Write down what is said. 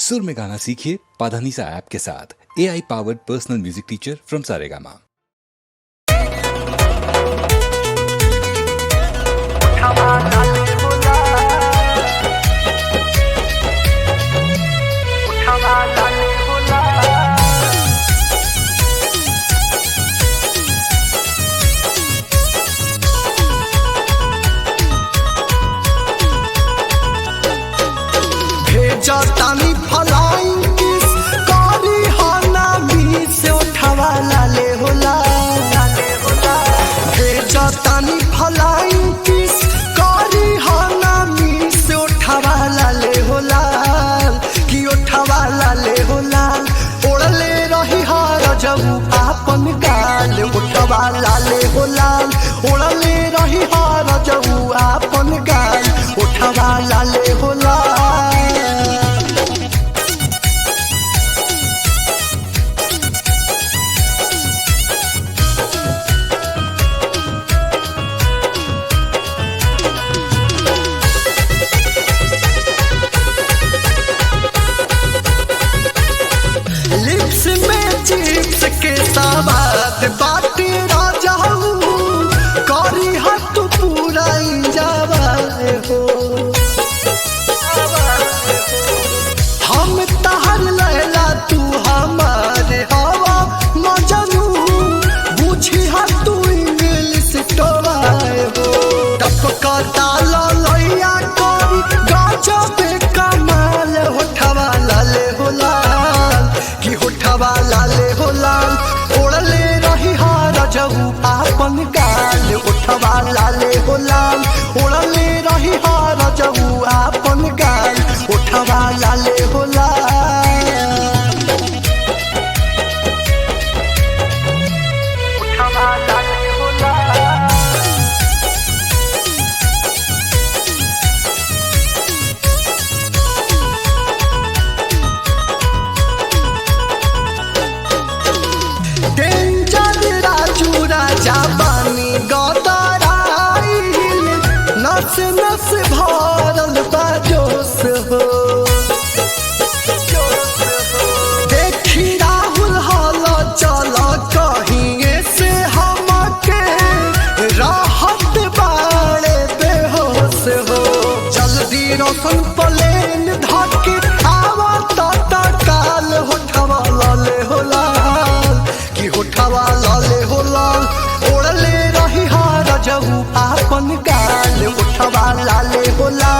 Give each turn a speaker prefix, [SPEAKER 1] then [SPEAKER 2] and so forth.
[SPEAKER 1] सुर में गाना सीखिए पाधानीसा ऐप के साथ। AI powered personal music teacher from Saregama.
[SPEAKER 2] तानी फलाइन किस कारी हाना मी से उठावा लाले होला भेजा तानी फलाइन किस कारी हाना मी से उठावा लाले होला कि उठावा लाले होला ओढ़ले रही हार जबू आपन गाल उठावा लाले होला ओढ़ले रही हार जबू आपन गाल उठावा लाले होला। लिप्स में चिप्स के साथ बाटे राजा करी हाथ पूरा इंजावा हो हम तहर लैला तू हमारे हवा मजनू बुझी हाथ तू इंग्लिश टोवाए हो टपका डाला लैया करी गाजा पे कमाल होठवा लाले होला होठवा लाले होला ओढ़ले रही हार जबू आपन गाल उठवा लाले होला ओढ़ले रही हार जबू आपन गाल उठवा लाले होला। जाबानी गौतराइल नस नस भरल बाजोस हो देखी राहुल हल चल कहीं से हमके राहत बाड़े बेहोश हो जल्दी रोशन प्लेन धके आवा तत्काल होठवा लाले होला कि होठवा लाले होला ओढ़ले रही हार जबू आपन गाल उठवा लाले होला